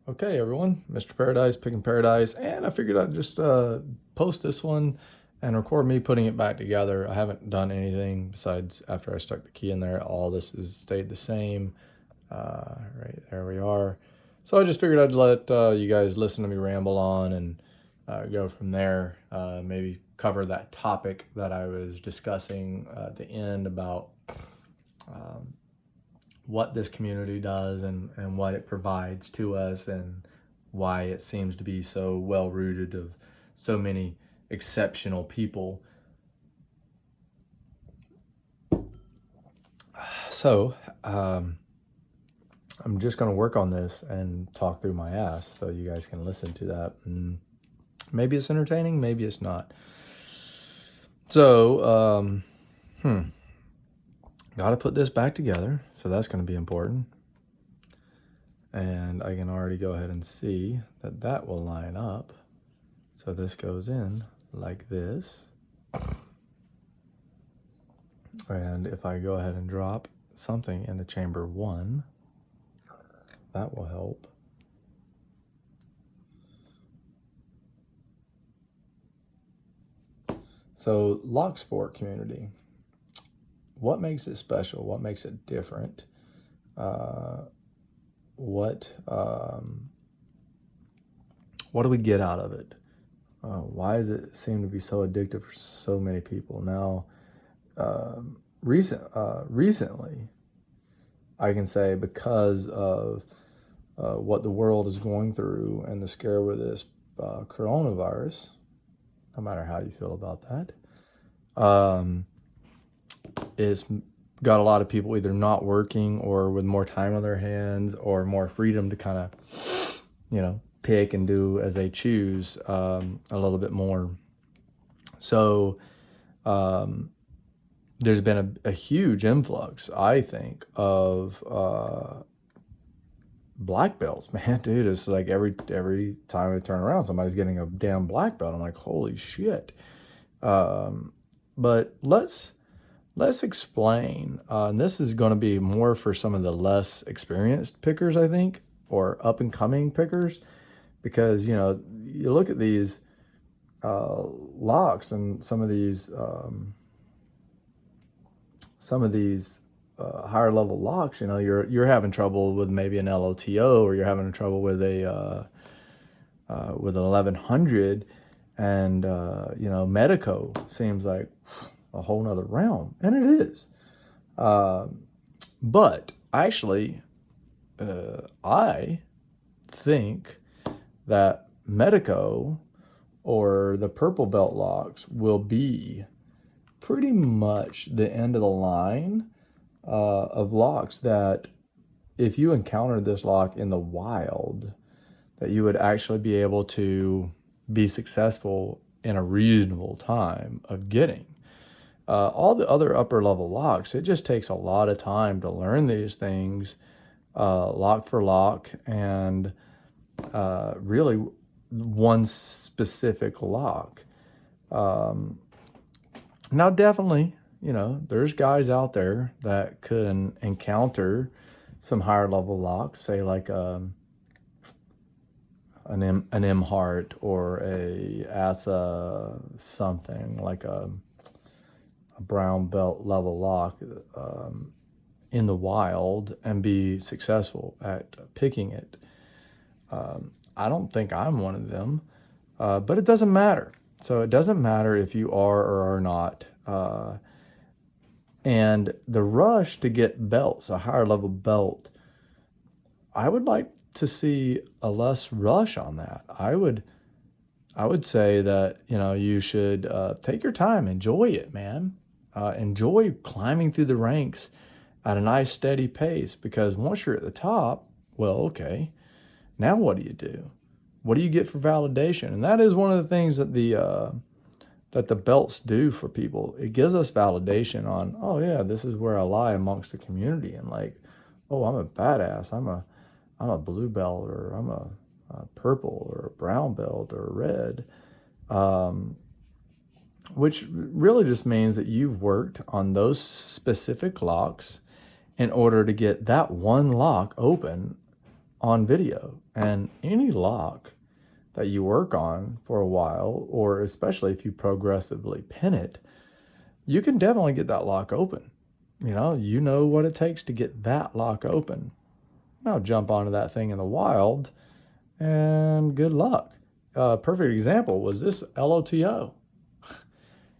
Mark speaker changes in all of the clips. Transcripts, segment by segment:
Speaker 1: Okay, everyone, Mr. Paradise, Picking Paradise, and I figured I'd just post this one and record me putting it back together. I haven't done anything besides after I stuck the key in there. All this has stayed the same. Right there we are. So I just figured I'd let you guys listen to me ramble on and go from there. Maybe cover that topic that I was discussing at the end about um, what this community does and what it provides to us and why it seems to be so well rooted of so many exceptional people. So I'm just going to work on this and talk through my ass so you guys can listen to that. And maybe it's entertaining, maybe it's not. So, got to put this back together. So that's going to be important. And I can already go ahead and see that that will line up. So this goes in like this. And if I go ahead and drop something into chamber 1, that will help. So lock sport community, what makes it special? What makes it different? What do we get out of it? Why does it seem to be so addictive for so many people? Now, recently, I can say because of what the world is going through and the scare with this coronavirus, no matter how you feel about that, it's got a lot of people either not working or with more time on their hands or more freedom to kind of, pick and do as they choose a little bit more. So there's been a huge influx, I think, of black belts, man. Dude, it's like every time I turn around, somebody's getting a damn black belt. I'm like, holy shit. But let's explain. And this is going to be more for some of the less experienced pickers, I think, or up and coming pickers, because you look at these locks and some of these higher level locks. You're having trouble with maybe an LOTO, or you're having trouble with a with an 1100, and Medico seems like a whole nother realm, and it is. But actually, I think that Medico or the purple belt locks will be pretty much the end of the line of locks that if you encountered this lock in the wild, that you would actually be able to be successful in a reasonable time of getting. All the other upper level locks, it just takes a lot of time to learn these things, lock for lock, and really one specific lock. Now, definitely, there's guys out there that can encounter some higher level locks, say like an M Heart or a ASA something, like a brown belt level lock in the wild and be successful at picking it. I don't think I'm one of them, but it doesn't matter. So it doesn't matter if you are or are not. And the rush to get belts, a higher level belt, I would like to see a less rush on that. I would say that, you should take your time, enjoy it, man. Enjoy climbing through the ranks at a nice steady pace, because once you're at the top, well, okay, now what do you do? What do you get for validation? And that is one of the things that the belts do for people. It gives us validation on, oh yeah, this is where I lie amongst the community, and like, oh, I'm a badass. I'm a blue belt, or I'm a purple, or a brown belt, or a red. Which really just means that you've worked on those specific locks in order to get that one lock open on video. And any lock that you work on for a while, or especially if you progressively pin it, you can definitely get that lock open. You know what it takes to get that lock open. Now jump onto that thing in the wild and good luck. Perfect example was this LOTO.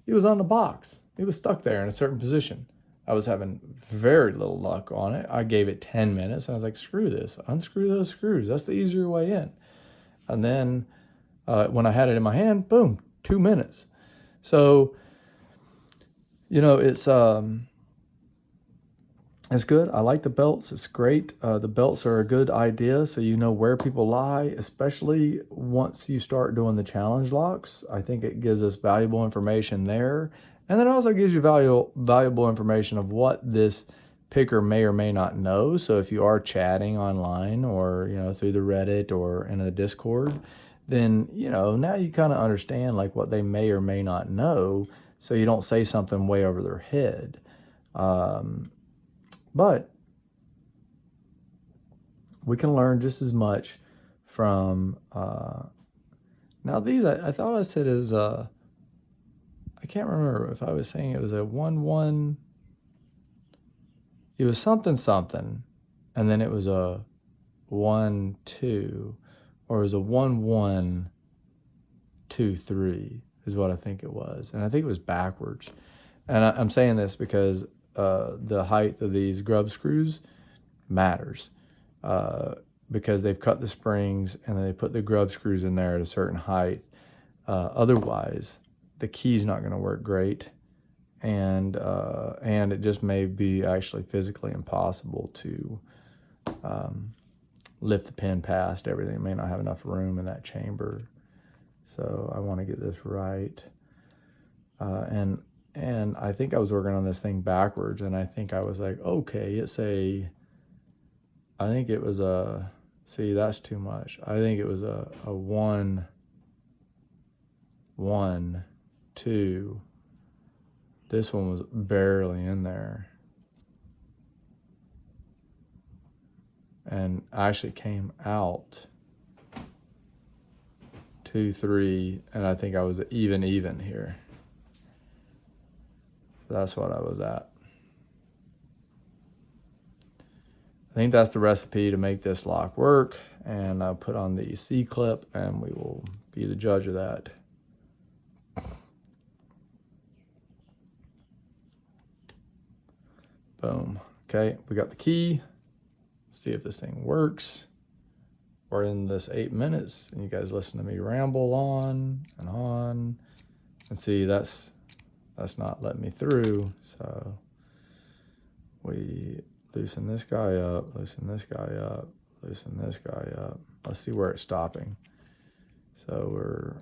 Speaker 1: He was on the box. He was stuck there in a certain position. I was having very little luck on it. I gave it 10 minutes and I was like, screw this, unscrew those screws. That's the easier way in. And then when I had it in my hand, boom, 2 minutes. So, it's good. I like the belts. It's great. The belts are a good idea, so you know where people lie, especially once you start doing the challenge locks. I think it gives us valuable information there. And then it also gives you valuable information of what this picker may or may not know. So if you are chatting online or, through the Reddit or in a Discord, then, now you kind of understand like what they may or may not know, so you don't say something way over their head. But we can learn just as much from, now these, I thought I said is, I can't remember if I was saying it was a 1-1, it was something, and then it was a 1-2, or it was a 1-1-2-3 is what I think it was. And I think it was backwards. And I'm saying this because the height of these Grub screws matters, because they've cut the springs and then they put the Grub screws in there at a certain height. Otherwise, the key's not going to work great, and it just may be actually physically impossible to lift the pin past everything. It may not have enough room in that chamber. So I want to get this right, and I think I was working on this thing backwards, and I think I was like, okay, I think it was see, that's too much. I think it was a 1-1-2. This one was barely in there. And I actually came out 2-3, and I think I was even here. That's what I was at. I think that's the recipe to make this lock work, and I'll put on the C-clip and we will be the judge of that. Boom. Okay, we got the key. See if this thing works. We're in this 8 minutes, and you guys listen to me ramble on, and see that's not letting me through. So we loosen this guy up, loosen this guy up, loosen this guy up. Let's see where it's stopping. So we're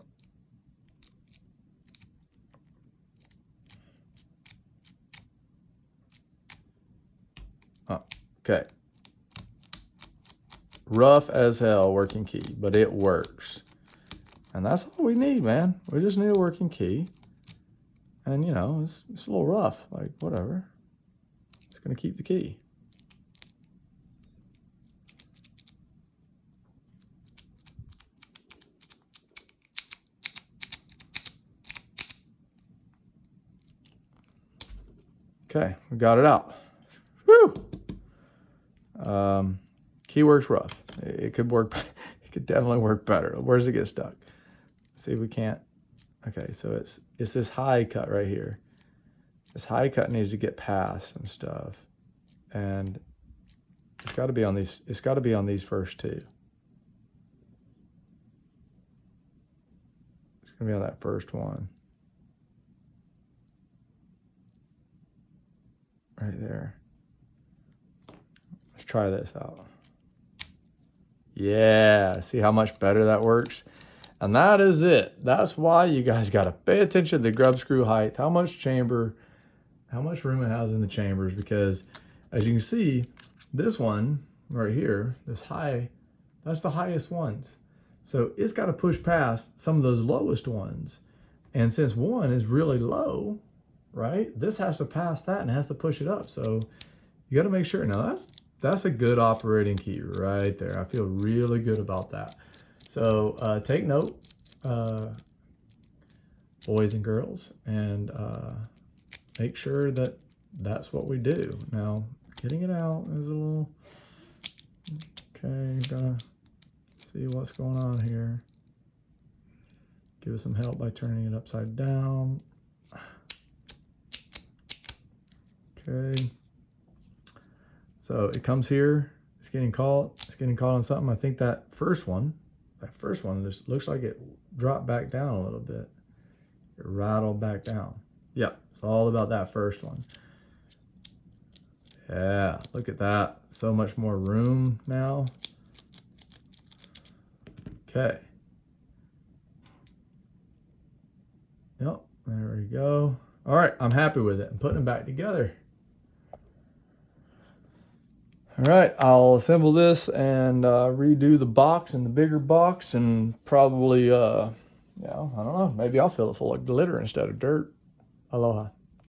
Speaker 1: okay. Rough as hell working key, but it works. And that's all we need, man. We just need a working key. And, it's a little rough, like, whatever. It's going to keep the key. Okay, we got it out. Woo! Key works rough. It could work. It could definitely work better. Where does it get stuck? See if we can't. Okay, so it's this high cut right here. This high cut needs to get past some stuff, and it's got to be on these. It's got to be on these first two. It's gonna be on that first one, right there. Let's try this out. Yeah, see how much better that works? And that is it. That's why you guys got to pay attention to the Grub screw height, how much room it has in the chambers, because as you can see, this one right here, this high, that's the highest ones. So it's got to push past some of those lowest ones. And since one is really low, right, this has to pass that and has to push it up. So you got to make sure. Now That's a good operating key right there. I feel really good about that. So take note, boys and girls, and make sure that that's what we do. Now, getting it out is a little, okay, gotta see what's going on here. Give us some help by turning it upside down. Okay. So it comes here, it's getting caught on something. I think that first one just looks like it dropped back down a little bit. It rattled back down. Yeah, it's all about that first one. Yeah, look at that. So much more room now. Okay. Yep, there we go. All right, I'm happy with it. I'm putting them back together. All right, I'll assemble this and redo the box and the bigger box, and probably, I don't know, maybe I'll fill it full of glitter instead of dirt. Aloha.